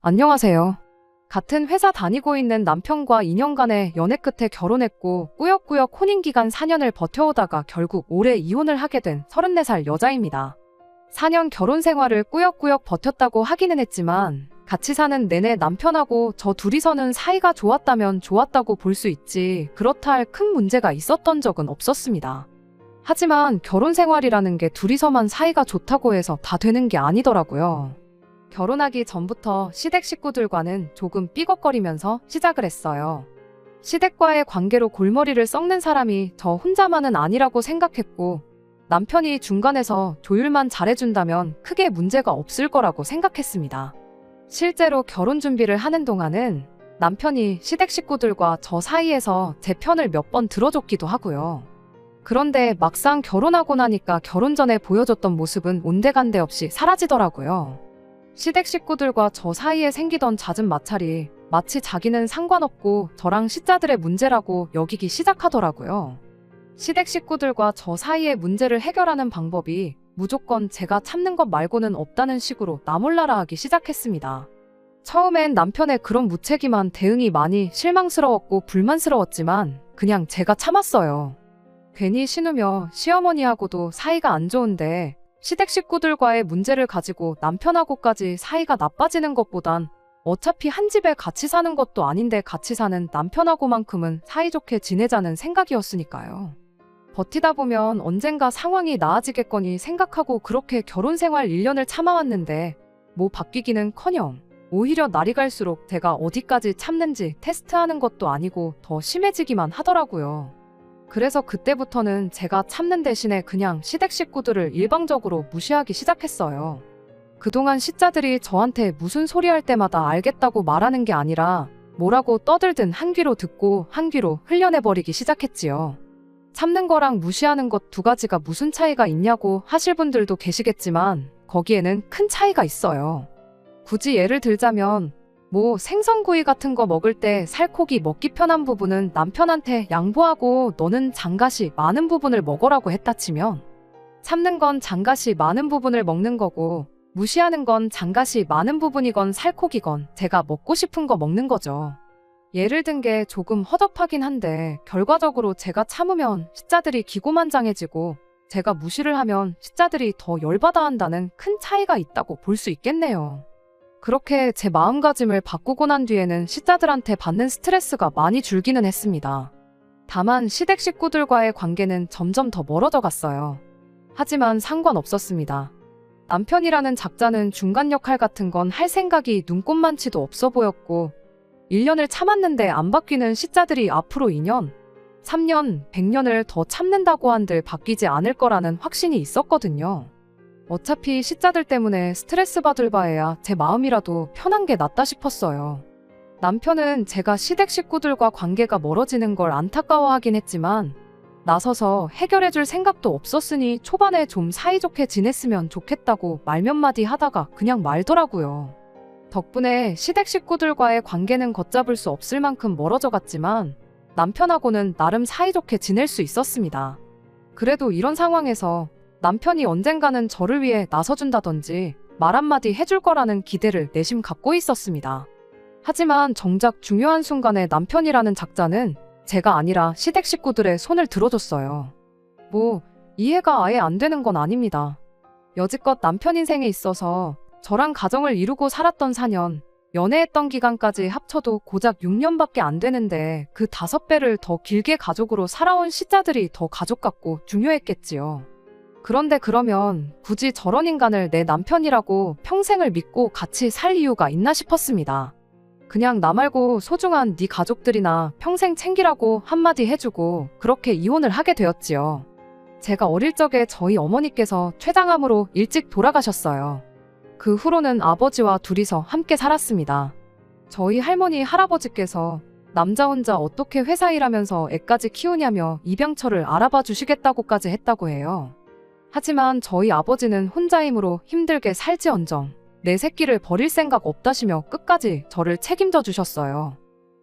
안녕하세요. 같은 회사 다니고 있는 남편과 2년간의 연애 끝에 결혼했고 꾸역꾸역 혼인기간 4년을 버텨오다가 결국 올해 이혼을 하게 된 34살 여자입니다. 4년 결혼 생활을 꾸역꾸역 버텼다고 하기는 했지만 같이 사는 내내 남편하고 저 둘이서는 사이가 좋았다면 좋았다고 볼 수 있지 그렇다 할 큰 문제가 있었던 적은 없었습니다. 하지만 결혼 생활이라는 게 둘이서만 사이가 좋다고 해서 다 되는 게 아니더라고요. 결혼하기 전부터 시댁 식구들과는 조금 삐걱거리면서 시작을 했어요. 시댁과의 관계로 골머리를 썩는 사람이 저 혼자만은 아니라고 생각했고 남편이 중간에서 조율만 잘해준다면 크게 문제가 없을 거라고 생각했습니다. 실제로 결혼 준비를 하는 동안은 남편이 시댁 식구들과 저 사이에서 제 편을 몇 번 들어줬기도 하고요. 그런데 막상 결혼하고 나니까 결혼 전에 보여줬던 모습은 온데간데 없이 사라지더라고요. 시댁 식구들과 저 사이에 생기던 잦은 마찰이 마치 자기는 상관없고 저랑 시자들의 문제라고 여기기 시작하더라고요. 시댁 식구들과 저 사이의 문제를 해결하는 방법이 무조건 제가 참는 것 말고는 없다는 식으로 나몰라라 하기 시작했습니다. 처음엔 남편의 그런 무책임한 대응이 많이 실망스러웠고 불만스러웠지만 그냥 제가 참았어요. 괜히 신우며 시어머니하고도 사이가 안 좋은데 시댁 식구들과의 문제를 가지고 남편하고까지 사이가 나빠지는 것보단 어차피 한 집에 같이 사는 것도 아닌데 같이 사는 남편하고만큼은 사이좋게 지내자는 생각이었으니까요. 버티다 보면 언젠가 상황이 나아지겠거니 생각하고 그렇게 결혼 생활 1년을 참아왔는데 뭐 바뀌기는커녕 오히려 날이 갈수록 제가 어디까지 참는지 테스트하는 것도 아니고 더 심해지기만 하더라고요. 그래서 그때부터는 제가 참는 대신에 그냥 시댁 식구들을 일방적으로 무시하기 시작했어요. 그동안 시자들이 저한테 무슨 소리 할 때마다 알겠다고 말하는 게 아니라 뭐라고 떠들든 한 귀로 듣고 한 귀로 흘려내버리기 시작했지요. 참는 거랑 무시하는 것 두 가지가 무슨 차이가 있냐고 하실 분들도 계시겠지만 거기에는 큰 차이가 있어요. 굳이 예를 들자면 뭐 생선구이 같은 거 먹을 때 살코기 먹기 편한 부분은 남편한테 양보하고 너는 장가시 많은 부분을 먹으라고 했다 치면 참는 건 장가시 많은 부분을 먹는 거고 무시하는 건 장가시 많은 부분이건 살코기건 제가 먹고 싶은 거 먹는 거죠. 예를 든 게 조금 허접하긴 한데 결과적으로 제가 참으면 시자들이 기고만장해지고 제가 무시를 하면 시자들이 더 열받아 한다는 큰 차이가 있다고 볼 수 있겠네요. 그렇게 제 마음가짐을 바꾸고 난 뒤에는 시자들한테 받는 스트레스가 많이 줄기는 했습니다. 다만 시댁 식구들과의 관계는 점점 더 멀어져 갔어요. 하지만 상관없었습니다. 남편이라는 작자는 중간 역할 같은 건 할 생각이 눈꼽만치도 없어 보였고 1년을 참았는데 안 바뀌는 시자들이 앞으로 2년, 3년, 100년을 더 참는다고 한들 바뀌지 않을 거라는 확신이 있었거든요. 어차피 시자들 때문에 스트레스 받을 바에야 제 마음이라도 편한 게 낫다 싶었어요. 남편은 제가 시댁 식구들과 관계가 멀어지는 걸 안타까워하긴 했지만 나서서 해결해줄 생각도 없었으니 초반에 좀 사이좋게 지냈으면 좋겠다고 말 몇 마디 하다가 그냥 말더라고요. 덕분에 시댁 식구들과의 관계는 걷잡을 수 없을 만큼 멀어져 갔지만 남편하고는 나름 사이좋게 지낼 수 있었습니다. 그래도 이런 상황에서 남편이 언젠가는 저를 위해 나서준다든지 말 한마디 해줄 거라는 기대를 내심 갖고 있었습니다. 하지만 정작 중요한 순간에 남편이라는 작자는 제가 아니라 시댁 식구들의 손을 들어줬어요. 뭐 이해가 아예 안 되는 건 아닙니다. 여지껏 남편 인생에 있어서 저랑 가정을 이루고 살았던 4년, 연애했던 기간까지 합쳐도 고작 6년밖에 안 되는데 그 5배를 더 길게 가족으로 살아온 시자들이 더 가족 같고 중요했겠지요. 그런데 그러면 굳이 저런 인간을 내 남편이라고 평생을 믿고 같이 살 이유가 있나 싶었습니다. 그냥 나 말고 소중한 네 가족들이나 평생 챙기라고 한마디 해주고 그렇게 이혼을 하게 되었지요. 제가 어릴 적에 저희 어머니께서 췌장암으로 일찍 돌아가셨어요. 그 후로는 아버지와 둘이서 함께 살았습니다. 저희 할머니 할아버지께서 남자 혼자 어떻게 회사 일하면서 애까지 키우냐며 입양처를 알아봐 주시겠다고까지 했다고 해요. 하지만 저희 아버지는 혼자이므로 힘들게 살지언정 내 새끼를 버릴 생각 없다시며 끝까지 저를 책임져 주셨어요.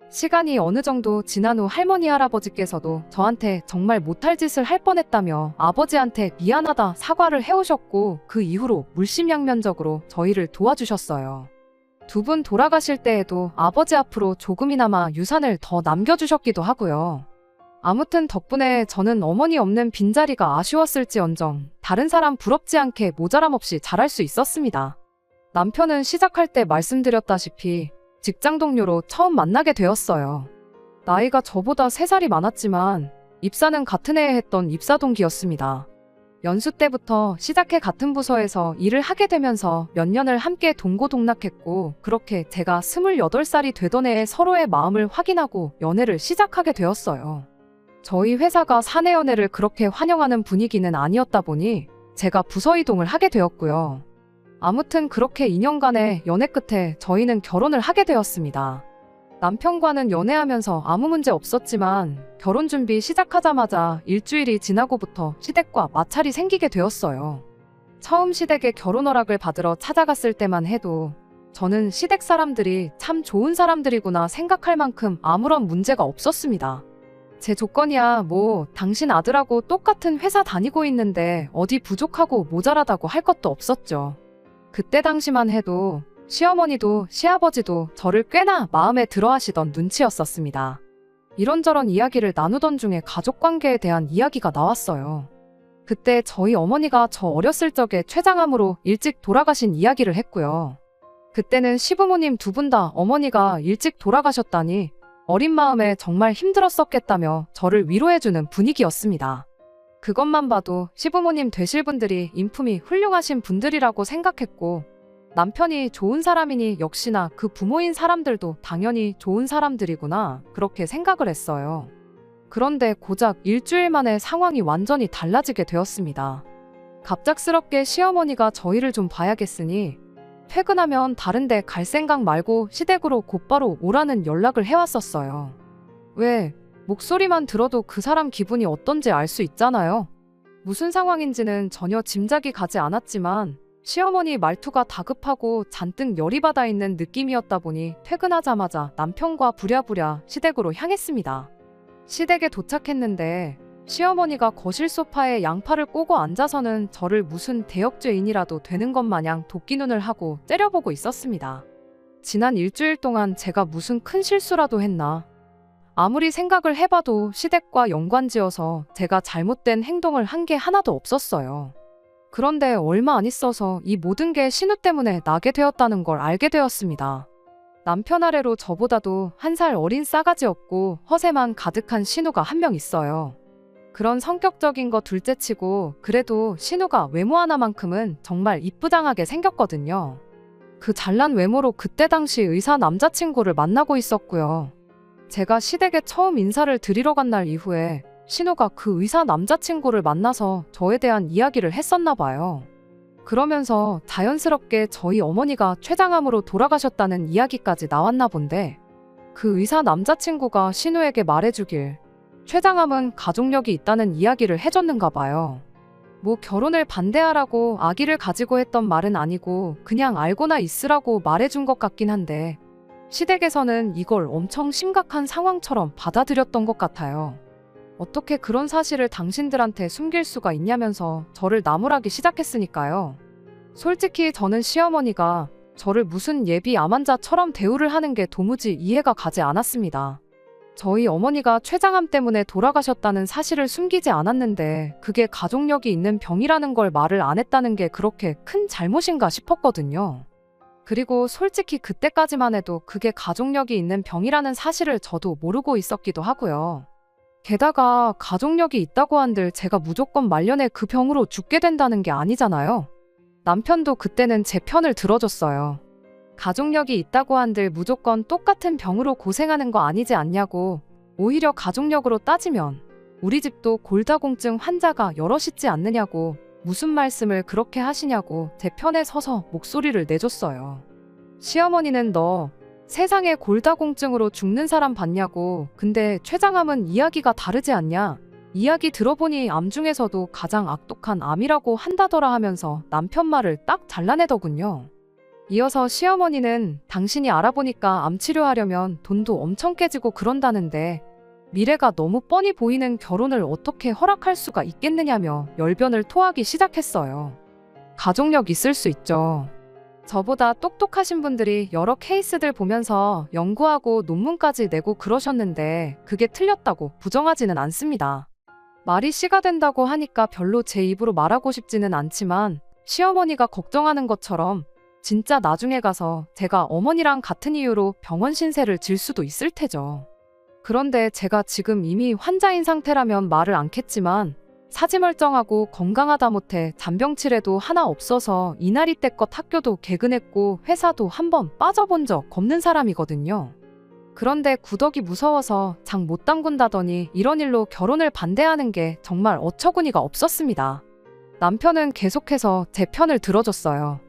시간이 어느 정도 지난 후 할머니 할아버지께서도 저한테 정말 못할 짓을 할 뻔했다며 아버지한테 미안하다 사과를 해오셨고 그 이후로 물심양면적으로 저희를 도와주셨어요. 두 분 돌아가실 때에도 아버지 앞으로 조금이나마 유산을 더 남겨주셨기도 하고요. 아무튼 덕분에 저는 어머니 없는 빈자리가 아쉬웠을지언정 다른 사람 부럽지 않게 모자람 없이 잘할 수 있었습니다. 남편은 시작할 때 말씀드렸다시피 직장 동료로 처음 만나게 되었어요. 나이가 저보다 3살이 많았지만 입사는 같은 해에 했던 입사 동기였습니다. 연수 때부터 시작해 같은 부서에서 일을 하게 되면서 몇 년을 함께 동고동락했고 그렇게 제가 28살이 되던 해에 서로의 마음을 확인하고 연애를 시작하게 되었어요. 저희 회사가 사내 연애를 그렇게 환영하는 분위기는 아니었다 보니 제가 부서 이동을 하게 되었고요. 아무튼 그렇게 2년간의 연애 끝에 저희는 결혼을 하게 되었습니다. 남편과는 연애하면서 아무 문제 없었지만 결혼 준비 시작하자마자 일주일이 지나고부터 시댁과 마찰이 생기게 되었어요. 처음 시댁에 결혼 허락을 받으러 찾아갔을 때만 해도 저는 시댁 사람들이 참 좋은 사람들이구나 생각할 만큼 아무런 문제가 없었습니다. 제 조건이야 뭐 당신 아들하고 똑같은 회사 다니고 있는데 어디 부족하고 모자라다고 할 것도 없었죠. 그때 당시만 해도 시어머니도 시아버지도 저를 꽤나 마음에 들어 하시던 눈치였었습니다. 이런저런 이야기를 나누던 중에 가족관계에 대한 이야기가 나왔어요. 그때 저희 어머니가 저 어렸을 적에 췌장암으로 일찍 돌아가신 이야기를 했고요. 그때는 시부모님 두 분 다 어머니가 일찍 돌아가셨다니 어린 마음에 정말 힘들었었겠다며 저를 위로해주는 분위기였습니다. 그것만 봐도 시부모님 되실 분들이 인품이 훌륭하신 분들이라고 생각했고 남편이 좋은 사람이니 역시나 그 부모인 사람들도 당연히 좋은 사람들이구나 그렇게 생각을 했어요. 그런데 고작 일주일 만에 상황이 완전히 달라지게 되었습니다. 갑작스럽게 시어머니가 저희를 좀 봐야겠으니 퇴근하면 다른 데 갈 생각 말고 시댁으로 곧바로 오라는 연락을 해왔었어요. 왜? 목소리만 들어도 그 사람 기분이 어떤지 알 수 있잖아요. 무슨 상황인지는 전혀 짐작이 가지 않았지만 시어머니 말투가 다급하고 잔뜩 열이 받아 있는 느낌이었다 보니 퇴근하자마자 남편과 부랴부랴 시댁으로 향했습니다. 시댁에 도착했는데 시어머니가 거실 소파에 양팔을 꼬고 앉아서는 저를 무슨 대역죄인이라도 되는 것 마냥 도끼눈을 하고 째려보고 있었습니다. 지난 일주일 동안 제가 무슨 큰 실수라도 했나? 아무리 생각을 해봐도 시댁과 연관지어서 제가 잘못된 행동을 한 게 하나도 없었어요. 그런데 얼마 안 있어서 이 모든 게 신우 때문에 나게 되었다는 걸 알게 되었습니다. 남편 아래로 저보다도 1살 어린 싸가지 없고 허세만 가득한 신우가 한 명 있어요. 그런 성격적인 거 둘째치고 그래도 신우가 외모 하나만큼은 정말 이쁘장하게 생겼거든요. 그 잘난 외모로 그때 당시 의사 남자친구를 만나고 있었고요. 제가 시댁에 처음 인사를 드리러 간 날 이후에 신우가 그 의사 남자친구를 만나서 저에 대한 이야기를 했었나 봐요. 그러면서 자연스럽게 저희 어머니가 췌장암으로 돌아가셨다는 이야기까지 나왔나 본데 그 의사 남자친구가 신우에게 말해주길 췌장암은 가족력이 있다는 이야기를 해줬는가 봐요. 뭐 결혼을 반대하라고 아기를 가지고 했던 말은 아니고 그냥 알고나 있으라고 말해준 것 같긴 한데 시댁에서는 이걸 엄청 심각한 상황처럼 받아들였던 것 같아요. 어떻게 그런 사실을 당신들한테 숨길 수가 있냐면서 저를 나무라기 시작했으니까요. 솔직히 저는 시어머니가 저를 무슨 예비 암환자처럼 대우를 하는 게 도무지 이해가 가지 않았습니다. 저희 어머니가 췌장암 때문에 돌아가셨다는 사실을 숨기지 않았는데 그게 가족력이 있는 병이라는 걸 말을 안 했다는 게 그렇게 큰 잘못인가 싶었거든요. 그리고 솔직히 그때까지만 해도 그게 가족력이 있는 병이라는 사실을 저도 모르고 있었기도 하고요. 게다가 가족력이 있다고 한들 제가 무조건 말년에 그 병으로 죽게 된다는 게 아니잖아요. 남편도 그때는 제 편을 들어줬어요. 가족력이 있다고 한들 무조건 똑같은 병으로 고생하는 거 아니지 않냐고. 오히려 가족력으로 따지면 우리 집도 골다공증 환자가 여럿 있지 않느냐고 무슨 말씀을 그렇게 하시냐고 제 편에 서서 목소리를 내줬어요. 시어머니는 너 세상에 골다공증으로 죽는 사람 봤냐고. 근데 췌장암은 이야기가 다르지 않냐. 이야기 들어보니 암 중에서도 가장 악독한 암이라고 한다더라 하면서 남편 말을 딱 잘라내더군요. 이어서 시어머니는 당신이 알아보니까 암 치료하려면 돈도 엄청 깨지고 그런다는데 미래가 너무 뻔히 보이는 결혼을 어떻게 허락할 수가 있겠느냐며 열변을 토하기 시작했어요. 가족력 있을 수 있죠. 저보다 똑똑하신 분들이 여러 케이스들 보면서 연구하고 논문까지 내고 그러셨는데 그게 틀렸다고 부정하지는 않습니다. 말이 씨가 된다고 하니까 별로 제 입으로 말하고 싶지는 않지만 시어머니가 걱정하는 것처럼 진짜 나중에 가서 제가 어머니랑 같은 이유로 병원 신세를 질 수도 있을 테죠. 그런데 제가 지금 이미 환자인 상태라면 말을 않겠지만 사지 멀쩡하고 건강하다 못해 잔병치레도 하나 없어서 이날이 때껏 학교도 개근했고 회사도 한번 빠져본 적 없는 사람이거든요. 그런데 구덕이 무서워서 장 못 담근다더니 이런 일로 결혼을 반대하는 게 정말 어처구니가 없었습니다. 남편은 계속해서 제 편을 들어줬어요.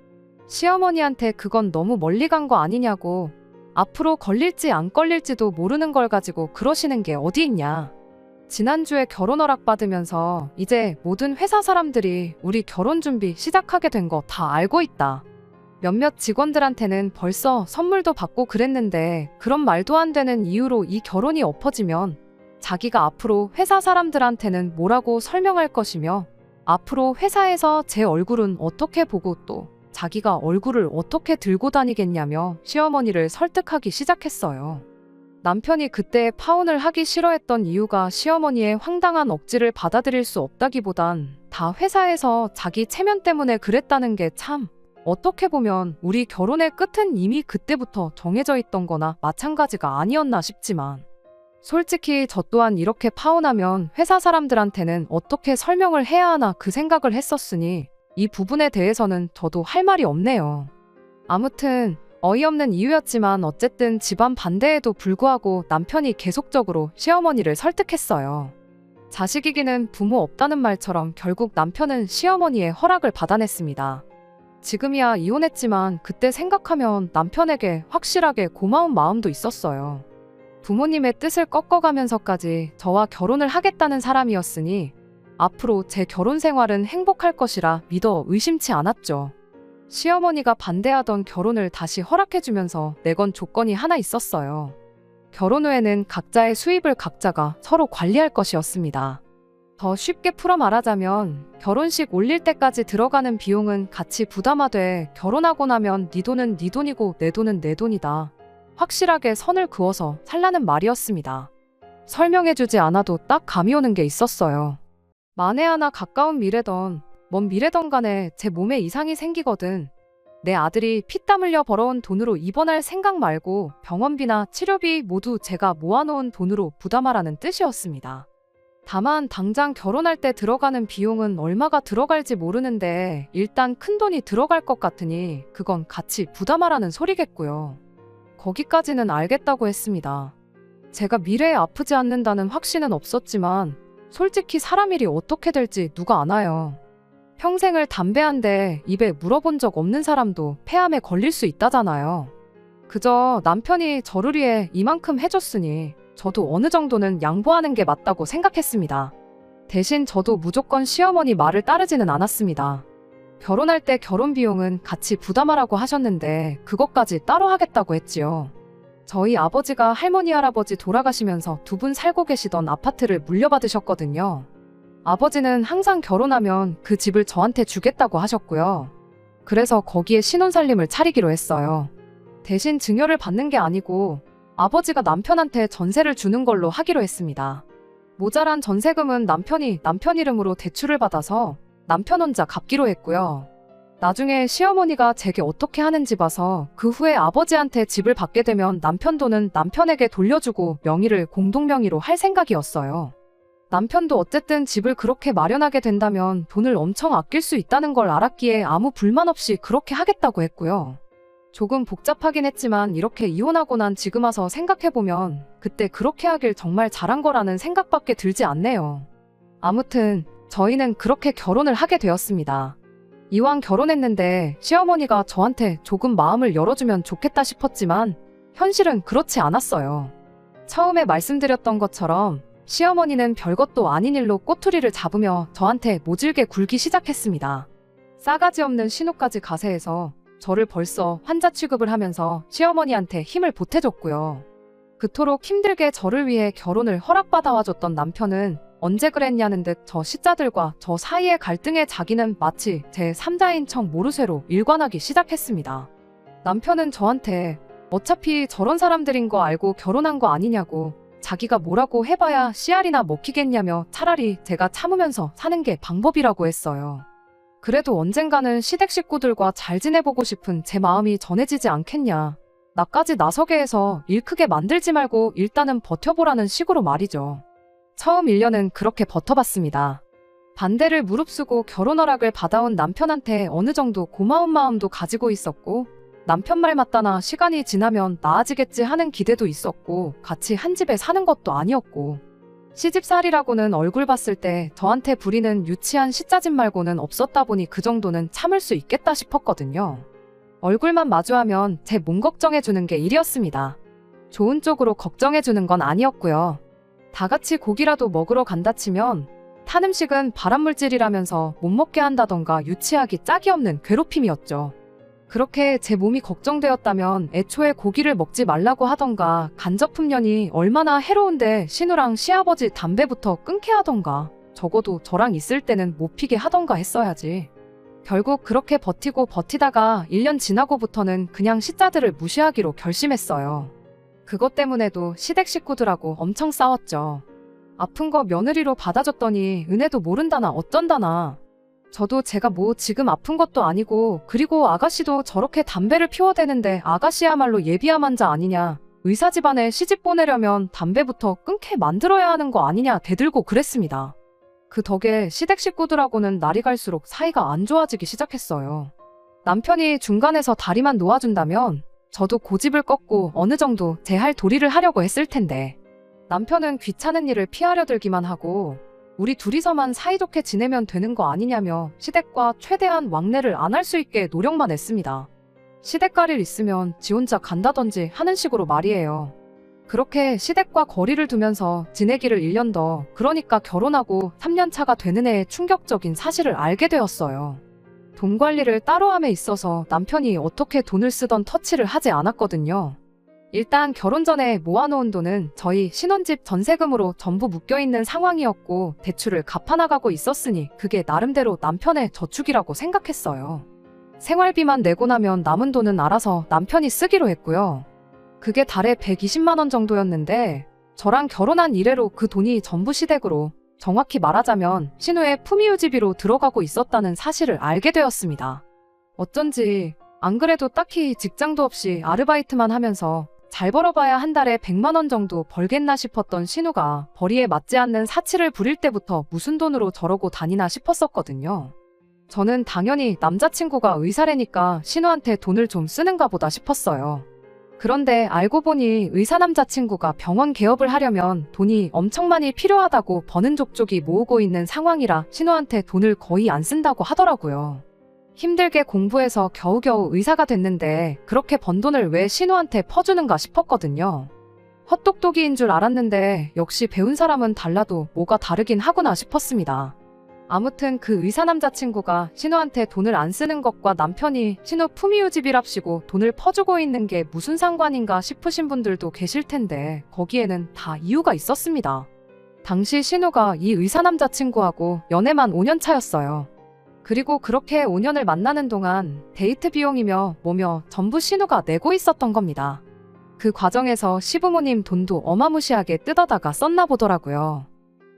시어머니한테 그건 너무 멀리 간 거 아니냐고, 앞으로 걸릴지 안 걸릴지도 모르는 걸 가지고 그러시는 게 어디 있냐. 지난주에 결혼 허락 받으면서 이제 모든 회사 사람들이 우리 결혼 준비 시작하게 된 거 다 알고 있다. 몇몇 직원들한테는 벌써 선물도 받고 그랬는데 그런 말도 안 되는 이유로 이 결혼이 엎어지면 자기가 앞으로 회사 사람들한테는 뭐라고 설명할 것이며 앞으로 회사에서 제 얼굴은 어떻게 보고 또 자기가 얼굴을 어떻게 들고 다니겠냐며 시어머니를 설득하기 시작했어요. 남편이 그때 파혼을 하기 싫어했던 이유가 시어머니의 황당한 억지를 받아들일 수 없다기보단 다 회사에서 자기 체면 때문에 그랬다는 게 참 어떻게 보면 우리 결혼의 끝은 이미 그때부터 정해져 있던 거나 마찬가지가 아니었나 싶지만 솔직히 저 또한 이렇게 파혼하면 회사 사람들한테는 어떻게 설명을 해야 하나 그 생각을 했었으니 이 부분에 대해서는 저도 할 말이 없네요. 아무튼 어이없는 이유였지만 어쨌든 집안 반대에도 불구하고 남편이 계속적으로 시어머니를 설득했어요. 자식이기는 부모 없다는 말처럼 결국 남편은 시어머니의 허락을 받아냈습니다. 지금이야 이혼했지만 그때 생각하면 남편에게 확실하게 고마운 마음도 있었어요. 부모님의 뜻을 꺾어가면서까지 저와 결혼을 하겠다는 사람이었으니 앞으로 제 결혼 생활은 행복할 것이라 믿어 의심치 않았죠. 시어머니가 반대하던 결혼을 다시 허락해주면서 내건 조건이 하나 있었어요. 결혼 후에는 각자의 수입을 각자가 서로 관리할 것이었습니다. 더 쉽게 풀어 말하자면 결혼식 올릴 때까지 들어가는 비용은 같이 부담하되 결혼하고 나면 네 돈은 네 돈이고 내 돈은 내 돈이다. 확실하게 선을 그어서 살라는 말이었습니다. 설명해주지 않아도 딱 감이 오는 게 있었어요. 만에 하나 가까운 미래던 먼 미래던 간에 제 몸에 이상이 생기거든 내 아들이 피땀 흘려 벌어온 돈으로 입원할 생각 말고 병원비나 치료비 모두 제가 모아놓은 돈으로 부담하라는 뜻이었습니다. 다만 당장 결혼할 때 들어가는 비용은 얼마가 들어갈지 모르는데 일단 큰돈이 들어갈 것 같으니 그건 같이 부담하라는 소리겠고요. 거기까지는 알겠다고 했습니다. 제가 미래에 아프지 않는다는 확신은 없었지만 솔직히 사람 일이 어떻게 될지 누가 아나요. 평생을 담배 한 대 입에 물어본 적 없는 사람도 폐암에 걸릴 수 있다잖아요. 그저 남편이 저를 위해 이만큼 해줬으니 저도 어느 정도는 양보하는 게 맞다고 생각했습니다. 대신 저도 무조건 시어머니 말을 따르지는 않았습니다. 결혼할 때 결혼 비용은 같이 부담하라고 하셨는데 그것까지 따로 하겠다고 했지요. 저희 아버지가 할머니 할아버지 돌아가시면서 두 분 살고 계시던 아파트를 물려받으셨거든요. 아버지는 항상 결혼하면 그 집을 저한테 주겠다고 하셨고요. 그래서 거기에 신혼살림을 차리기로 했어요. 대신 증여를 받는 게 아니고 아버지가 남편한테 전세를 주는 걸로 하기로 했습니다. 모자란 전세금은 남편이 남편 이름으로 대출을 받아서 남편 혼자 갚기로 했고요. 나중에 시어머니가 제게 어떻게 하는지 봐서 그 후에 아버지한테 집을 받게 되면 남편 돈은 남편에게 돌려주고 명의를 공동명의로 할 생각이었어요. 남편도 어쨌든 집을 그렇게 마련하게 된다면 돈을 엄청 아낄 수 있다는 걸 알았기에 아무 불만 없이 그렇게 하겠다고 했고요. 조금 복잡하긴 했지만 이렇게 이혼하고 난 지금 와서 생각해보면 그때 그렇게 하길 정말 잘한 거라는 생각밖에 들지 않네요. 아무튼 저희는 그렇게 결혼을 하게 되었습니다. 이왕 결혼했는데 시어머니가 저한테 조금 마음을 열어주면 좋겠다 싶었지만 현실은 그렇지 않았어요. 처음에 말씀드렸던 것처럼 시어머니는 별것도 아닌 일로 꼬투리를 잡으며 저한테 모질게 굴기 시작했습니다. 싸가지 없는 신호까지 가세해서 저를 벌써 환자 취급을 하면서 시어머니한테 힘을 보태줬고요. 그토록 힘들게 저를 위해 결혼을 허락받아와줬던 남편은 언제 그랬냐는 듯 저 시자들과 저 사이의 갈등에 자기는 마치 제 3자인 척 모르쇠로 일관하기 시작했습니다. 남편은 저한테 어차피 저런 사람들인 거 알고 결혼한 거 아니냐고, 자기가 뭐라고 해봐야 씨알이나 먹히겠냐며 차라리 제가 참으면서 사는 게 방법이라고 했어요. 그래도 언젠가는 시댁 식구들과 잘 지내보고 싶은 제 마음이 전해지지 않겠냐. 나까지 나서게 해서 일 크게 만들지 말고 일단은 버텨보라는 식으로 말이죠. 처음 1년은 그렇게 버텨봤습니다. 반대를 무릅쓰고 결혼 허락을 받아온 남편한테 어느 정도 고마운 마음도 가지고 있었고, 남편 말 맞다나 시간이 지나면 나아지겠지 하는 기대도 있었고, 같이 한 집에 사는 것도 아니었고, 시집살이라고는 얼굴 봤을 때 저한테 부리는 유치한 시짜짐 말고는 없었다 보니 그 정도는 참을 수 있겠다 싶었거든요. 얼굴만 마주하면 제 몸 걱정해주는 게 일이었습니다. 좋은 쪽으로 걱정해주는 건 아니었고요. 다 같이 고기라도 먹으러 간다 치면 탄 음식은 발암물질이라면서 못 먹게 한다던가 유치하기 짝이 없는 괴롭힘이었죠. 그렇게 제 몸이 걱정되었다면 애초에 고기를 먹지 말라고 하던가, 간접훈련이 얼마나 해로운데 신우랑 시아버지 담배부터 끊게 하던가, 적어도 저랑 있을 때는 못 피게 하던가 했어야지. 결국 그렇게 버티고 버티다가 1년 지나고부터는 그냥 시자들을 무시하기로 결심했어요. 그것 때문에도 시댁 식구들하고 엄청 싸웠죠. 아픈 거 며느리로 받아줬더니 은혜도 모른다나 어쩐다나. 저도 제가 뭐 지금 아픈 것도 아니고, 그리고 아가씨도 저렇게 담배를 피워대는데 아가씨야말로 예비암환자 아니냐, 의사 집안에 시집 보내려면 담배부터 끊게 만들어야 하는 거 아니냐 대들고 그랬습니다. 그 덕에 시댁 식구들하고는 날이 갈수록 사이가 안 좋아지기 시작했어요. 남편이 중간에서 다리만 놓아준다면 저도 고집을 꺾고 어느 정도 제 할 도리를 하려고 했을 텐데, 남편은 귀찮은 일을 피하려 들기만 하고 우리 둘이서만 사이좋게 지내면 되는 거 아니냐며 시댁과 최대한 왕래를 안 할 수 있게 노력만 했습니다. 시댁 갈 일 있으면 지 혼자 간다던지 하는 식으로 말이에요. 그렇게 시댁과 거리를 두면서 지내기를 1년 더, 그러니까 결혼하고 3년 차가 되는 해에 충격적인 사실을 알게 되었어요. 돈 관리를 따로 함에 있어서 남편이 어떻게 돈을 쓰던 터치를 하지 않았거든요. 일단 결혼 전에 모아놓은 돈은 저희 신혼집 전세금으로 전부 묶여있는 상황이었고, 대출을 갚아나가고 있었으니 그게 나름대로 남편의 저축이라고 생각했어요. 생활비만 내고 나면 남은 돈은 알아서 남편이 쓰기로 했고요. 그게 달에 120만 원 정도였는데 저랑 결혼한 이래로 그 돈이 전부 시댁으로, 정확히 말하자면 신우의 품위유지비로 들어가고 있었다는 사실을 알게 되었습니다. 어쩐지 안 그래도 딱히 직장도 없이 아르바이트만 하면서 잘 벌어봐야 한 달에 100만 원 정도 벌겠나 싶었던 신우가 벌이에 맞지 않는 사치를 부릴 때부터 무슨 돈으로 저러고 다니나 싶었었거든요. 저는 당연히 남자친구가 의사래니까 신우한테 돈을 좀 쓰는가 보다 싶었어요. 그런데 알고 보니 의사 남자친구가 병원 개업을 하려면 돈이 엄청 많이 필요하다고 버는 족족이 모으고 있는 상황이라 신우한테 돈을 거의 안 쓴다고 하더라고요. 힘들게 공부해서 겨우겨우 의사가 됐는데 그렇게 번 돈을 왜 신우한테 퍼주는가 싶었거든요. 헛똑똑이인 줄 알았는데 역시 배운 사람은 달라도 뭐가 다르긴 하구나 싶었습니다. 아무튼 그 의사 남자친구가 신우한테 돈을 안 쓰는 것과 남편이 신우 품위유지비랍시고 돈을 퍼주고 있는 게 무슨 상관인가 싶으신 분들도 계실 텐데, 거기에는 다 이유가 있었습니다. 당시 신우가 이 의사 남자친구하고 연애만 5년 차였어요. 그리고 그렇게 5년을 만나는 동안 데이트 비용이며 뭐며 전부 신우가 내고 있었던 겁니다. 그 과정에서 시부모님 돈도 어마무시하게 뜯어다가 썼나 보더라고요.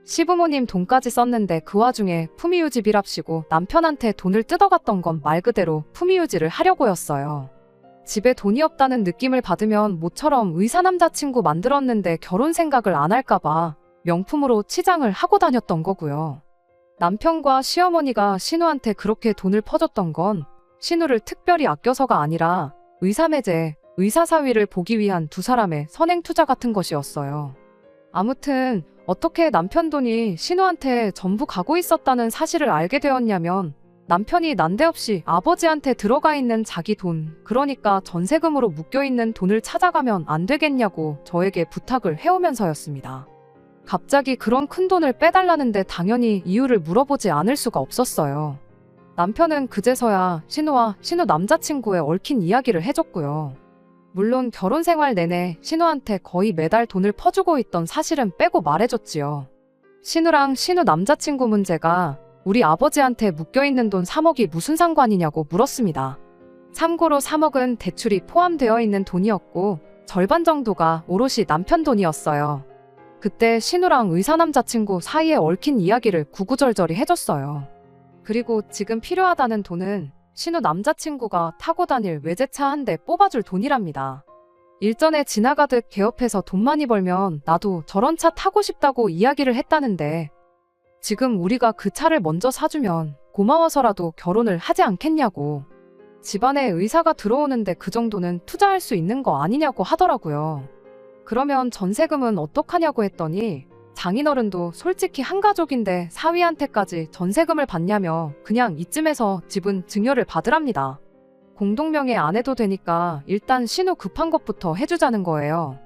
시부모님 돈까지 썼는데 그 와중에 품위유지비랍시고 남편한테 돈을 뜯어갔던 건 말 그대로 품위유지를 하려고였어요. 집에 돈이 없다는 느낌을 받으면 모처럼 의사 남자친구 만들었는데 결혼 생각을 안 할까봐 명품으로 치장을 하고 다녔던 거고요. 남편과 시어머니가 신우한테 그렇게 돈을 퍼줬던 건 신우를 특별히 아껴서가 아니라 의사매제, 의사사위를 보기 위한 두 사람의 선행투자 같은 것이었어요. 아무튼 어떻게 남편 돈이 신우한테 전부 가고 있었다는 사실을 알게 되었냐면, 남편이 난데없이 아버지한테 들어가 있는 자기 돈, 그러니까 전세금으로 묶여있는 돈을 찾아가면 안 되겠냐고 저에게 부탁을 해오면서였습니다. 갑자기 그런 큰 돈을 빼달라는데 당연히 이유를 물어보지 않을 수가 없었어요. 남편은 그제서야 신우와 신우 남자친구의 얽힌 이야기를 해줬고요. 물론 결혼 생활 내내 신우한테 거의 매달 돈을 퍼주고 있던 사실은 빼고 말해줬지요. 신우랑 신우 남자친구 문제가 우리 아버지한테 묶여있는 돈 3억이 무슨 상관이냐고 물었습니다. 참고로 3억은 대출이 포함되어 있는 돈이었고 절반 정도가 오롯이 남편 돈이었어요. 그때 신우랑 의사 남자친구 사이에 얽힌 이야기를 구구절절히 해줬어요. 그리고 지금 필요하다는 돈은 신우 남자친구가 타고 다닐 외제차 한 대 뽑아줄 돈이랍니다. 일전에 지나가듯 개업해서 돈 많이 벌면 나도 저런 차 타고 싶다고 이야기를 했다는데 지금 우리가 그 차를 먼저 사주면 고마워서라도 결혼을 하지 않겠냐고. 집안에 의사가 들어오는데 그 정도는 투자할 수 있는 거 아니냐고 하더라고요. 그러면 전세금은 어떡하냐고 했더니 장인어른도 솔직히 한 가족인데 사위한테까지 전세금을 받냐며 그냥 이쯤에서 집은 증여를 받으랍니다. 공동명의 안 해도 되니까 일단 신우 급한 것부터 해주자는 거예요.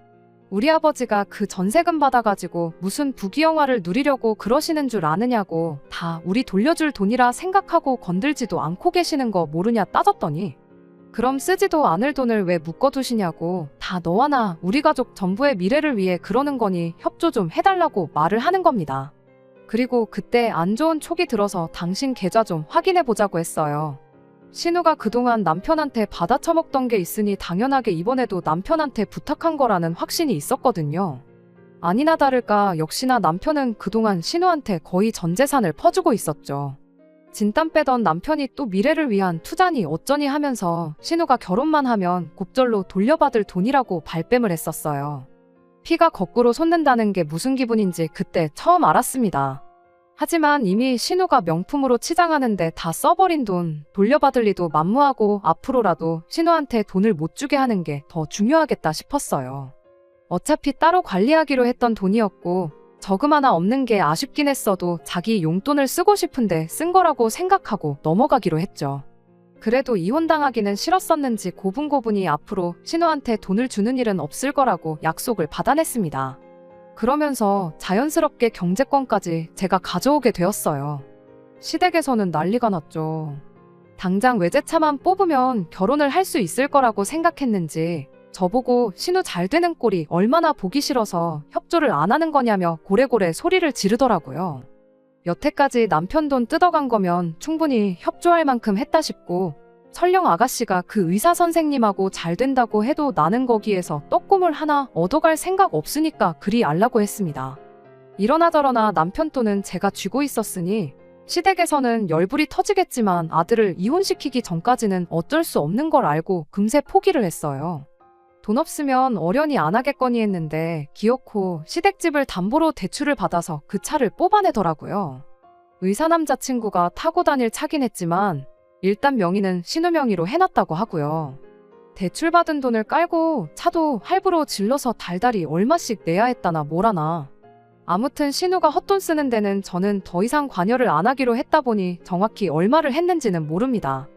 우리 아버지가 그 전세금 받아가지고 무슨 부귀영화를 누리려고 그러시는 줄 아느냐고 다 우리 돌려줄 돈이라 생각하고 건들지도 않고 계시는 거 모르냐 따졌더니 그럼 쓰지도 않을 돈을 왜 묶어두시냐고 다 너와 나 우리 가족 전부의 미래를 위해 그러는 거니 협조 좀 해달라고 말을 하는 겁니다. 그리고 그때 안 좋은 촉이 들어서 당신 계좌 좀 확인해보자고 했어요. 신우가 그동안 남편한테 받아쳐먹던 게 있으니 당연하게 이번에도 남편한테 부탁한 거라는 확신이 있었거든요. 아니나 다를까 역시나 남편은 그동안 신우한테 거의 전 재산을 퍼주고 있었죠. 진땀 빼던 남편이 또 미래를 위한 투자니 어쩌니 하면서 신우가 결혼만 하면 곱절로 돌려받을 돈이라고 발뺌을 했었어요. 피가 거꾸로 솟는다는 게 무슨 기분인지 그때 처음 알았습니다. 하지만 이미 신우가 명품으로 치장하는데 다 써버린 돈 돌려받을 리도 만무하고 앞으로라도 신우한테 돈을 못 주게 하는 게 더 중요하겠다 싶었어요. 어차피 따로 관리하기로 했던 돈이었고 저금 하나 없는 게 아쉽긴 했어도 자기 용돈을 쓰고 싶은데 쓴 거라고 생각하고 넘어가기로 했죠. 그래도 이혼당하기는 싫었었는지 고분고분이 앞으로 신우한테 돈을 주는 일은 없을 거라고 약속을 받아냈습니다. 그러면서 자연스럽게 경제권까지 제가 가져오게 되었어요. 시댁에서는 난리가 났죠. 당장 외제차만 뽑으면 결혼을 할 수 있을 거라고 생각했는지 저보고 신우 잘 되는 꼴이 얼마나 보기 싫어서 협조를 안 하는 거냐며 고래고래 소리를 지르더라고요. 여태까지 남편 돈 뜯어간 거면 충분히 협조할 만큼 했다 싶고 설령 아가씨가 그 의사 선생님하고 잘 된다고 해도 나는 거기에서 떡고물 하나 얻어갈 생각 없으니까 그리 알라고 했습니다. 이러나 저러나 남편 돈은 제가 쥐고 있었으니 시댁에서는 열불이 터지겠지만 아들을 이혼시키기 전까지는 어쩔 수 없는 걸 알고 금세 포기를 했어요. 돈 없으면 어련히 안 하겠거니 했는데 기어코 시댁집을 담보로 대출을 받아서 그 차를 뽑아내더라고요. 의사 남자친구가 타고 다닐 차긴 했지만 일단 명의는 신우 명의로 해놨다고 하고요. 대출받은 돈을 깔고 차도 할부로 질러서 달달이 얼마씩 내야 했다나 뭐라나. 아무튼 신우가 헛돈 쓰는 데는 저는 더 이상 관여를 안 하기로 했다 보니 정확히 얼마를 했는지는 모릅니다.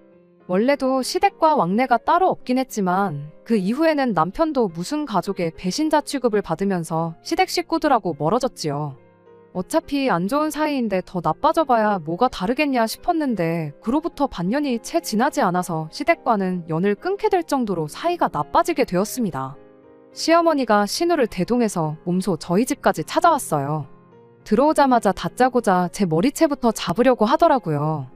원래도 시댁과 왕래가 따로 없긴 했지만 그 이후에는 남편도 무슨 가족의 배신자 취급을 받으면서 시댁 식구들하고 멀어졌지요. 어차피 안 좋은 사이인데 더 나빠져봐야 뭐가 다르겠냐 싶었는데 그로부터 반년이 채 지나지 않아서 시댁과는 연을 끊게 될 정도로 사이가 나빠지게 되었습니다. 시어머니가 신우를 대동해서 몸소 저희 집까지 찾아왔어요. 들어오자마자 다짜고짜 제 머리채부터 잡으려고 하더라고요.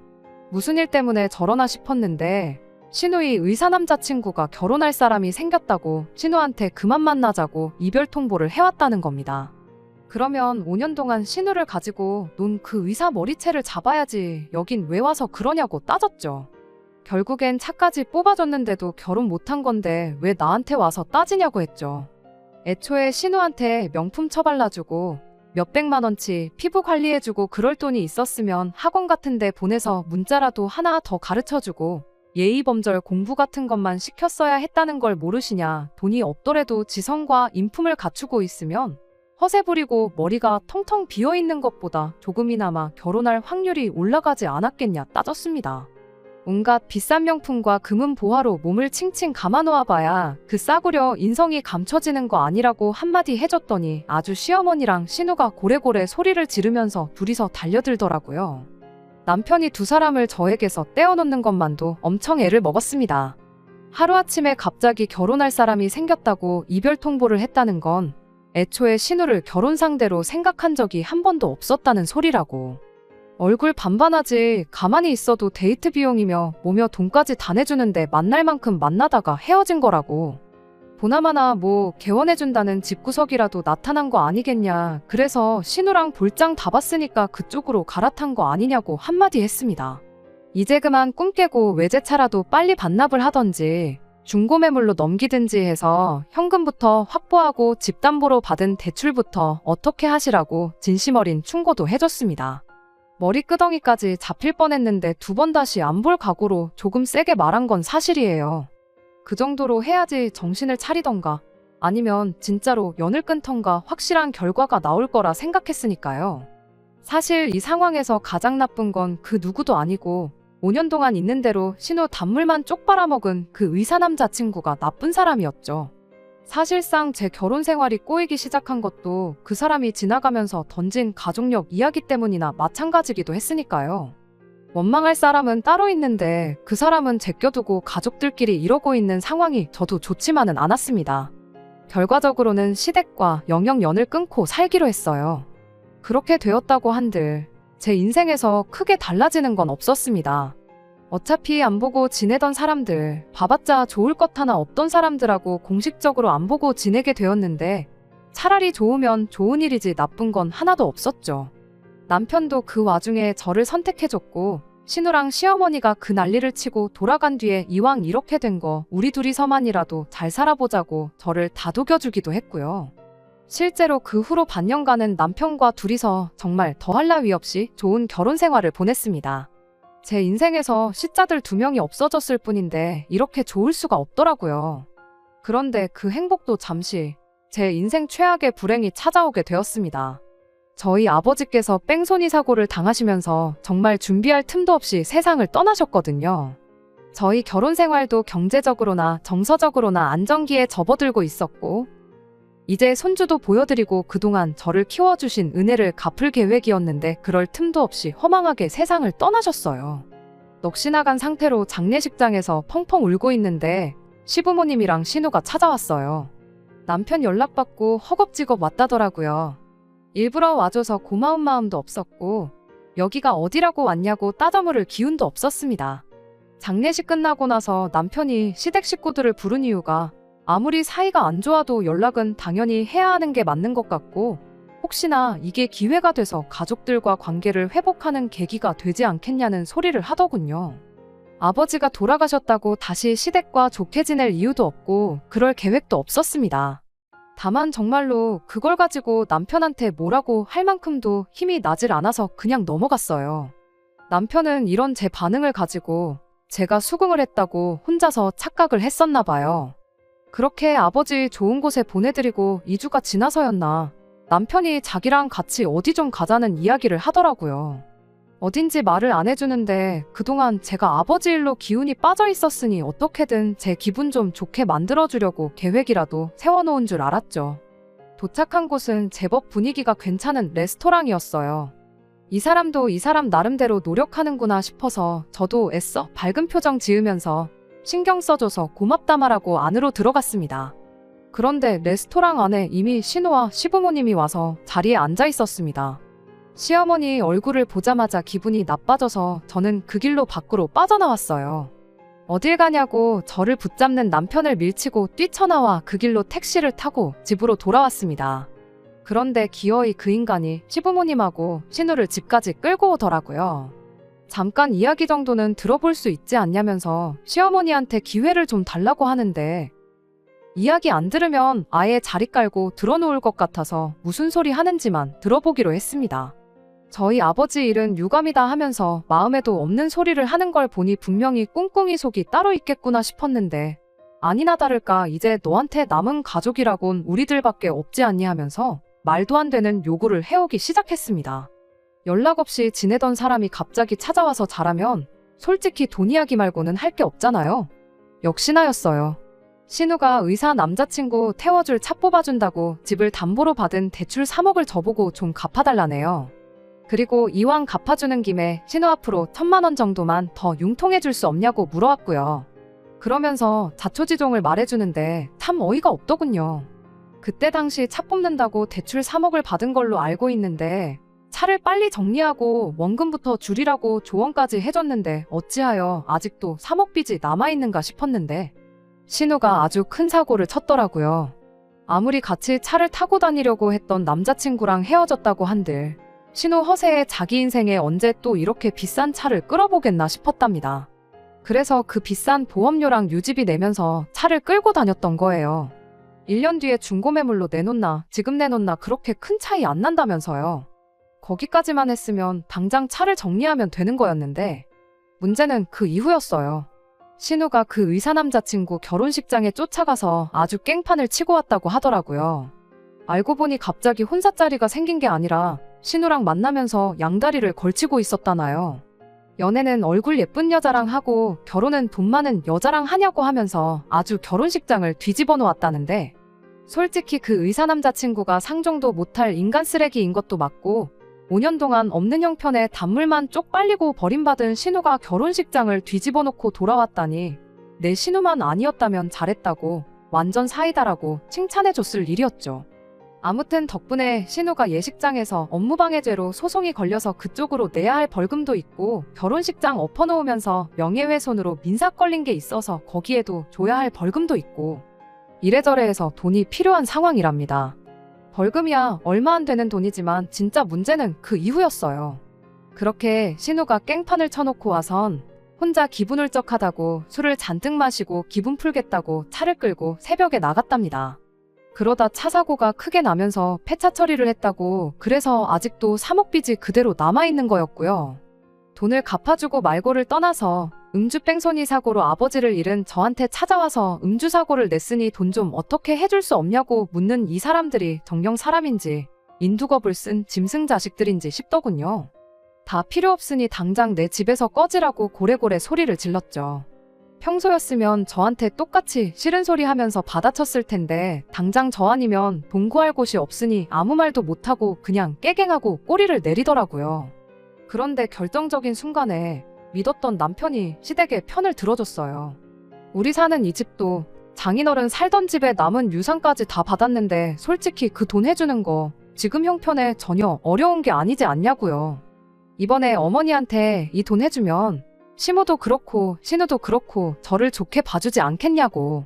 무슨 일 때문에 저러나 싶었는데 신우의 의사 남자친구가 결혼할 사람이 생겼다고 신우한테 그만 만나자고 이별 통보를 해왔다는 겁니다. 그러면 5년 동안 신우를 가지고 논 그 의사 머리채를 잡아야지 여긴 왜 와서 그러냐고 따졌죠. 결국엔 차까지 뽑아줬는데도 결혼 못한 건데 왜 나한테 와서 따지냐고 했죠. 애초에 신우한테 명품 처발라주고 몇백만 원치 피부 관리해주고 그럴 돈이 있었으면 학원 같은 데 보내서 문자라도 하나 더 가르쳐주고 예의범절 공부 같은 것만 시켰어야 했다는 걸 모르시냐. 돈이 없더라도 지성과 인품을 갖추고 있으면 허세 부리고 머리가 텅텅 비어있는 것보다 조금이나마 결혼할 확률이 올라가지 않았겠냐 따졌습니다. 온갖 비싼 명품과 금은 보화로 몸을 칭칭 감아놓아봐야 그 싸구려 인성이 감춰지는 거 아니라고 한마디 해줬더니 아주 시어머니랑 신우가 고래고래 소리를 지르면서 둘이서 달려들더라고요. 남편이 두 사람을 저에게서 떼어놓는 것만도 엄청 애를 먹었습니다. 하루아침에 갑자기 결혼할 사람이 생겼다고 이별 통보를 했다는 건 애초에 신우를 결혼 상대로 생각한 적이 한 번도 없었다는 소리라고. 얼굴 반반하지 가만히 있어도 데이트 비용이며 뭐며 돈까지 다 내주는데 만날 만큼 만나다가 헤어진 거라고. 보나마나 뭐 개원해준다는 집구석이라도 나타난 거 아니겠냐. 그래서 신우랑 볼장 다 봤으니까 그쪽으로 갈아탄 거 아니냐고 한마디 했습니다. 이제 그만 꿈 깨고 외제차라도 빨리 반납을 하던지 중고매물로 넘기든지 해서 현금부터 확보하고 집담보로 받은 대출부터 어떻게 하시라고 진심 어린 충고도 해줬습니다. 머리끄덩이까지 잡힐 뻔했는데 두 번 다시 안 볼 각오로 조금 세게 말한 건 사실이에요. 그 정도로 해야지 정신을 차리던가 아니면 진짜로 연을 끊던가 확실한 결과가 나올 거라 생각했으니까요. 사실 이 상황에서 가장 나쁜 건 그 누구도 아니고 5년 동안 있는 대로 신우 단물만 쪽 빨아먹은 그 의사 남자친구가 나쁜 사람이었죠. 사실상 제 결혼 생활이 꼬이기 시작한 것도 그 사람이 지나가면서 던진 가족력 이야기 때문이나 마찬가지기도 했으니까요. 원망할 사람은 따로 있는데 그 사람은 제껴두고 가족들끼리 이러고 있는 상황이 저도 좋지만은 않았습니다. 결과적으로는 시댁과 영영 연을 끊고 살기로 했어요. 그렇게 되었다고 한들 제 인생에서 크게 달라지는 건 없었습니다. 어차피 안 보고 지내던 사람들, 봐봤자 좋을 것 하나 없던 사람들하고 공식적으로 안 보고 지내게 되었는데 차라리 좋으면 좋은 일이지 나쁜 건 하나도 없었죠. 남편도 그 와중에 저를 선택해줬고 신우랑 시어머니가 그 난리를 치고 돌아간 뒤에 이왕 이렇게 된 거 우리 둘이서만이라도 잘 살아보자고 저를 다독여주기도 했고요. 실제로 그 후로 반년간은 남편과 둘이서 정말 더할 나위 없이 좋은 결혼 생활을 보냈습니다. 제 인생에서 시자들 2명이 없어졌을 뿐인데 이렇게 좋을 수가 없더라고요. 그런데 그 행복도 잠시 제 인생 최악의 불행이 찾아오게 되었습니다. 저희 아버지께서 뺑소니 사고를 당하시면서 정말 준비할 틈도 없이 세상을 떠나셨거든요. 저희 결혼 생활도 경제적으로나 정서적으로나 안정기에 접어들고 있었고 이제 손주도 보여드리고 그동안 저를 키워주신 은혜를 갚을 계획이었는데 그럴 틈도 없이 허망하게 세상을 떠나셨어요. 넋이 나간 상태로 장례식장에서 펑펑 울고 있는데 시부모님이랑 신우가 찾아왔어요. 남편 연락받고 허겁지겁 왔다더라고요. 일부러 와줘서 고마운 마음도 없었고 여기가 어디라고 왔냐고 따져물을 기운도 없었습니다. 장례식 끝나고 나서 남편이 시댁 식구들을 부른 이유가 아무리 사이가 안 좋아도 연락은 당연히 해야 하는 게 맞는 것 같고 혹시나 이게 기회가 돼서 가족들과 관계를 회복하는 계기가 되지 않겠냐는 소리를 하더군요. 아버지가 돌아가셨다고 다시 시댁과 좋게 지낼 이유도 없고 그럴 계획도 없었습니다. 다만 정말로 그걸 가지고 남편한테 뭐라고 할 만큼도 힘이 나질 않아서 그냥 넘어갔어요. 남편은 이런 제 반응을 가지고 제가 수긍을 했다고 혼자서 착각을 했었나 봐요. 그렇게 아버지 좋은 곳에 보내드리고 2주가 지나서였나 남편이 자기랑 같이 어디 좀 가자는 이야기를 하더라고요. 어딘지 말을 안 해주는데 그동안 제가 아버지 일로 기운이 빠져 있었으니 어떻게든 제 기분 좀 좋게 만들어주려고 계획이라도 세워놓은 줄 알았죠. 도착한 곳은 제법 분위기가 괜찮은 레스토랑이었어요. 이 사람도 이 사람 나름대로 노력하는구나 싶어서 저도 애써 밝은 표정 지으면서 신경 써줘서 고맙다 말하고 안으로 들어갔습니다. 그런데 레스토랑 안에 이미 신우와 시부모님이 와서 자리에 앉아 있었습니다. 시어머니 얼굴을 보자마자 기분이 나빠져서 저는 그 길로 밖으로 빠져나왔어요. 어딜 가냐고 저를 붙잡는 남편을 밀치고 뛰쳐나와 그 길로 택시를 타고 집으로 돌아왔습니다. 그런데 기어이 그 인간이 시부모님하고 신우를 집까지 끌고 오더라고요. 잠깐 이야기 정도는 들어볼 수 있지 않냐면서 시어머니한테 기회를 좀 달라고 하는데 이야기 안 들으면 아예 자리 깔고 들어놓을 것 같아서 무슨 소리 하는지만 들어보기로 했습니다. 저희 아버지 일은 유감이다 하면서 마음에도 없는 소리를 하는 걸 보니 분명히 꿍꿍이 속이 따로 있겠구나 싶었는데 아니나 다를까 이제 너한테 남은 가족이라곤 우리들밖에 없지 않니 하면서 말도 안 되는 요구를 해오기 시작했습니다. 연락 없이 지내던 사람이 갑자기 찾아와서 잘하면 솔직히 돈 이야기 말고는 할 게 없잖아요. 역시나였어요. 신우가 의사 남자친구 태워줄 차 뽑아준다고 집을 담보로 받은 대출 3억을 저보고 좀 갚아달라네요. 그리고 이왕 갚아주는 김에 신우 앞으로 1,000만 원 정도만 더 융통해줄 수 없냐고 물어왔고요. 그러면서 자초지종을 말해주는데 참 어이가 없더군요. 그때 당시 차 뽑는다고 대출 3억을 받은 걸로 알고 있는데 차를 빨리 정리하고 원금부터 줄이라고 조언까지 해줬는데 어찌하여 아직도 3억 빚이 남아있는가 싶었는데 신우가 아주 큰 사고를 쳤더라고요. 아무리 같이 차를 타고 다니려고 했던 남자친구랑 헤어졌다고 한들 신우 허세에 자기 인생에 언제 또 이렇게 비싼 차를 끌어보겠나 싶었답니다. 그래서 그 비싼 보험료랑 유지비 내면서 차를 끌고 다녔던 거예요. 1년 뒤에 중고매물로 내놓나 지금 내놓나 그렇게 큰 차이 안 난다면서요. 거기까지만 했으면 당장 차를 정리하면 되는 거였는데 문제는 그 이후였어요. 신우가 그 의사 남자친구 결혼식장에 쫓아가서 아주 깽판을 치고 왔다고 하더라고요. 알고 보니 갑자기 혼사자리가 생긴 게 아니라 신우랑 만나면서 양다리를 걸치고 있었다나요. 연애는 얼굴 예쁜 여자랑 하고 결혼은 돈 많은 여자랑 하냐고 하면서 아주 결혼식장을 뒤집어 놓았다는데 솔직히 그 의사 남자친구가 상종도 못할 인간 쓰레기인 것도 맞고 5년 동안 없는 형편에 단물만 쪽 빨리고 버림받은 신우가 결혼식장을 뒤집어 놓고 돌아왔다니 내 신우만 아니었다면 잘했다고 완전 사이다라고 칭찬해줬을 일이었죠. 아무튼 덕분에 신우가 예식장에서 업무방해죄로 소송이 걸려서 그쪽으로 내야 할 벌금도 있고 결혼식장 엎어놓으면서 명예훼손으로 민사 걸린 게 있어서 거기에도 줘야 할 벌금도 있고 이래저래 해서 돈이 필요한 상황이랍니다. 벌금이야 얼마 안 되는 돈이지만 진짜 문제는 그 이후였어요. 그렇게 신우가 깽판을 쳐놓고 와선 혼자 기분 울적하다고 술을 잔뜩 마시고 기분 풀겠다고 차를 끌고 새벽에 나갔답니다. 그러다 차 사고가 크게 나면서 폐차 처리를 했다고 그래서 아직도 3억 빚이 그대로 남아있는 거였고요. 돈을 갚아주고 말고를 떠나서 음주뺑소니 사고로 아버지를 잃은 저한테 찾아와서 음주사고를 냈으니 돈 좀 어떻게 해줄 수 없냐고 묻는 이 사람들이 정녕 사람인지 인두겁을 쓴 짐승 자식들인지 싶더군요. 다 필요 없으니 당장 내 집에서 꺼지라고 고래고래 소리를 질렀죠. 평소였으면 저한테 똑같이 싫은 소리 하면서 받아쳤을 텐데 당장 저 아니면 돈 구할 곳이 없으니 아무 말도 못하고 그냥 깨갱하고 꼬리를 내리더라고요. 그런데 결정적인 순간에 믿었던 남편이 시댁의 편을 들어줬어요. 우리 사는 이 집도 장인어른 살던 집에 남은 유산까지 다 받았는데 솔직히 그 돈 해주는 거 지금 형편에 전혀 어려운 게 아니지 않냐고요. 이번에 어머니한테 이 돈 해주면 시모도 그렇고 신우도 그렇고 저를 좋게 봐주지 않겠냐고.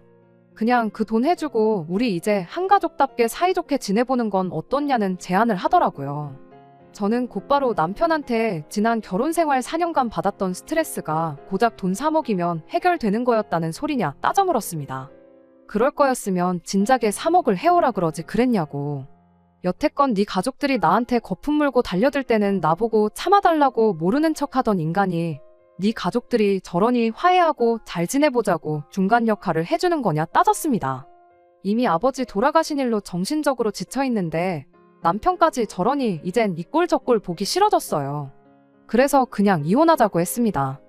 그냥 그 돈 해주고 우리 이제 한가족답게 사이좋게 지내보는 건 어떻냐는 제안을 하더라고요. 저는 곧바로 남편한테 지난 결혼생활 4년간 받았던 스트레스가 고작 돈 3억이면 해결되는 거였다는 소리냐 따져 물었습니다. 그럴 거였으면 진작에 3억을 해오라 그러지 그랬냐고. 여태껏 네 가족들이 나한테 거품 물고 달려들 때는 나보고 참아달라고 모르는 척하던 인간이 네 가족들이 저러니 화해하고 잘 지내보자고 중간 역할을 해주는 거냐 따졌습니다. 이미 아버지 돌아가신 일로 정신적으로 지쳐있는데 남편까지 저러니 이젠 이 꼴 저 꼴 보기 싫어졌어요. 그래서 그냥 이혼하자고 했습니다.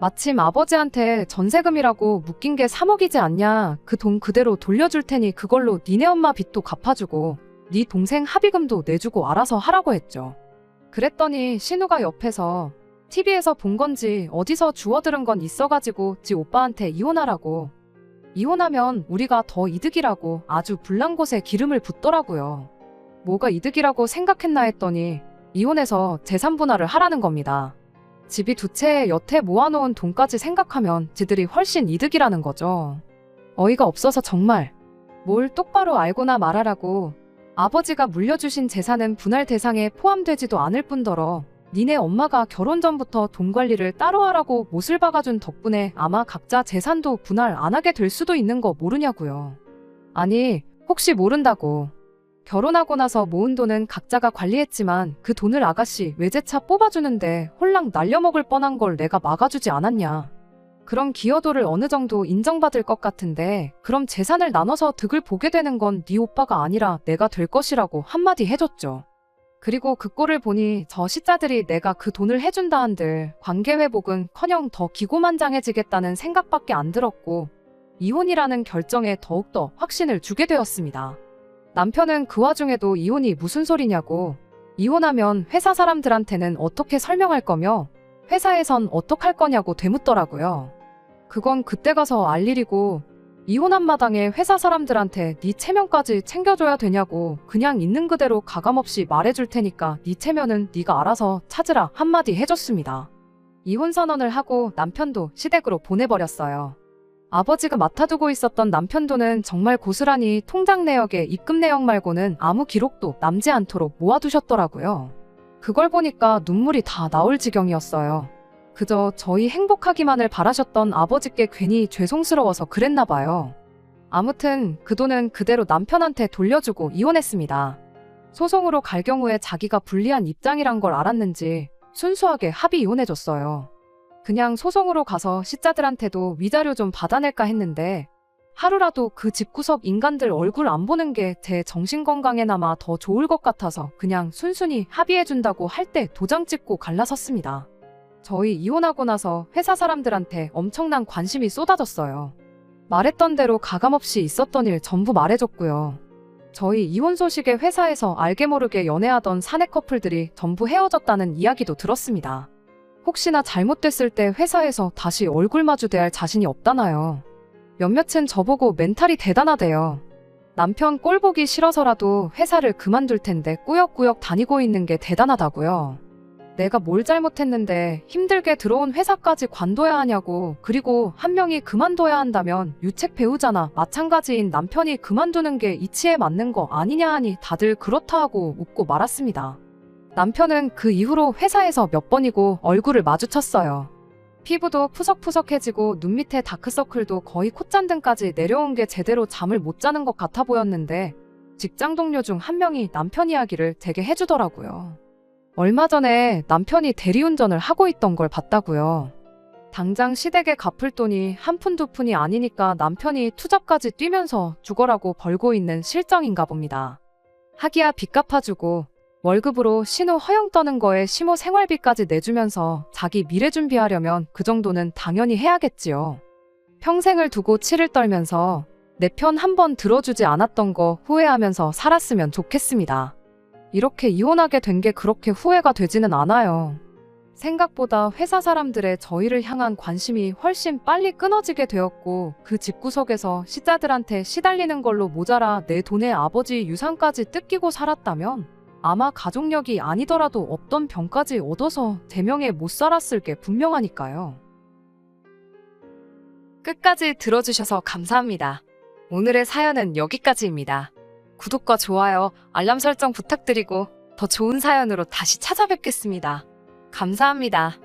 마침 아버지한테 전세금이라고 묶인 게 3억이지 않냐. 그 돈 그대로 돌려줄 테니 그걸로 니네 엄마 빚도 갚아주고 네 동생 합의금도 내주고 알아서 하라고 했죠. 그랬더니 신우가 옆에서 TV에서 본 건지 어디서 주워들은 건 있어가지고 지 오빠한테 이혼하라고. 이혼하면 우리가 더 이득이라고 아주 불난 곳에 기름을 붓더라고요. 뭐가 이득이라고 생각했나 했더니 이혼해서 재산 분할을 하라는 겁니다. 집이 두 채에 여태 모아놓은 돈까지 생각하면 지들이 훨씬 이득이라는 거죠. 어이가 없어서 정말. 뭘 똑바로 알고나 말하라고. 아버지가 물려주신 재산은 분할 대상에 포함되지도 않을 뿐더러 니네 엄마가 결혼 전부터 돈 관리를 따로 하라고 못을 박아준 덕분에 아마 각자 재산도 분할 안 하게 될 수도 있는 거 모르냐고요. 아니, 혹시 모른다고. 결혼하고 나서 모은 돈은 각자가 관리했지만 그 돈을 아가씨 외제차 뽑아주는데 홀랑 날려먹을 뻔한 걸 내가 막아주지 않았냐. 그런 기여도를 어느 정도 인정받을 것 같은데 그럼 재산을 나눠서 득을 보게 되는 건 네 오빠가 아니라 내가 될 것이라고 한마디 해줬죠. 그리고 그 꼴을 보니 저 시자들이 내가 그 돈을 해준다 한들 관계회복은커녕 더 기고만장해지겠다는 생각밖에 안 들었고 이혼이라는 결정에 더욱더 확신을 주게 되었습니다. 남편은 그 와중에도 이혼이 무슨 소리냐고. 이혼하면 회사 사람들한테는 어떻게 설명할 거며 회사에선 어떡할 거냐고 되묻더라고요. 그건 그때 가서 알 일이고 이혼한 마당에 회사 사람들한테 네 체면까지 챙겨줘야 되냐고 그냥 있는 그대로 가감없이 말해줄 테니까 네 체면은 네가 알아서 찾으라 한마디 해줬습니다. 이혼 선언을 하고 남편도 시댁으로 보내버렸어요. 아버지가 맡아두고 있었던 남편 돈은 정말 고스란히 통장 내역에 입금 내역 말고는 아무 기록도 남지 않도록 모아두셨더라고요. 그걸 보니까 눈물이 다 나올 지경이었어요. 그저 저희 행복하기만을 바라셨던 아버지께 괜히 죄송스러워서 그랬나 봐요. 아무튼 그 돈은 그대로 남편한테 돌려주고 이혼했습니다. 소송으로 갈 경우에 자기가 불리한 입장이란 걸 알았는지 순수하게 합의 이혼해줬어요. 그냥 소송으로 가서 시자들한테도 위자료 좀 받아낼까 했는데 하루라도 그 집구석 인간들 얼굴 안 보는 게 제 정신건강에나마 더 좋을 것 같아서 그냥 순순히 합의해준다고 할 때 도장 찍고 갈라섰습니다. 저희 이혼하고 나서 회사 사람들한테 엄청난 관심이 쏟아졌어요. 말했던 대로 가감없이 있었던 일 전부 말해줬고요. 저희 이혼 소식에 회사에서 알게 모르게 연애하던 사내 커플들이 전부 헤어졌다는 이야기도 들었습니다. 혹시나 잘못됐을 때 회사에서 다시 얼굴 마주 대할 자신이 없다나요. 몇몇은 저보고 멘탈이 대단하대요. 남편 꼴 보기 싫어서라도 회사를 그만둘 텐데 꾸역꾸역 다니고 있는 게 대단하다고요. 내가 뭘 잘못했는데 힘들게 들어온 회사까지 관둬야 하냐고. 그리고 한 명이 그만둬야 한다면 유책 배우자나 마찬가지인 남편이 그만두는 게 이치에 맞는 거 아니냐 하니 다들 그렇다 하고 웃고 말았습니다. 남편은 그 이후로 회사에서 몇 번이고 얼굴을 마주쳤어요. 피부도 푸석푸석해지고 눈 밑에 다크서클도 거의 콧잔등까지 내려온 게 제대로 잠을 못 자는 것 같아 보였는데 직장 동료 중 한 명이 남편 이야기를 제게 해주더라고요. 얼마 전에 남편이 대리운전을 하고 있던 걸 봤다고요. 당장 시댁에 갚을 돈이 한 푼 두 푼이 아니니까 남편이 투잡까지 뛰면서 죽어라고 벌고 있는 실정인가 봅니다. 하기야 빚 갚아주고 월급으로 신호 허영 떠는 거에 시모 생활비까지 내주면서 자기 미래 준비하려면 그 정도는 당연히 해야겠지요. 평생을 두고 치를 떨면서 내 편 한 번 들어주지 않았던 거 후회하면서 살았으면 좋겠습니다. 이렇게 이혼하게 된 게 그렇게 후회가 되지는 않아요. 생각보다 회사 사람들의 저희를 향한 관심이 훨씬 빨리 끊어지게 되었고 그 집구석에서 시자들한테 시달리는 걸로 모자라 내 돈에 아버지 유산까지 뜯기고 살았다면 아마 가족력이 아니더라도 없던 병까지 얻어서 대명에 못 살았을 게 분명하니까요. 끝까지 들어주셔서 감사합니다. 오늘의 사연은 여기까지입니다. 구독과 좋아요, 알람 설정 부탁드리고 더 좋은 사연으로 다시 찾아뵙겠습니다. 감사합니다.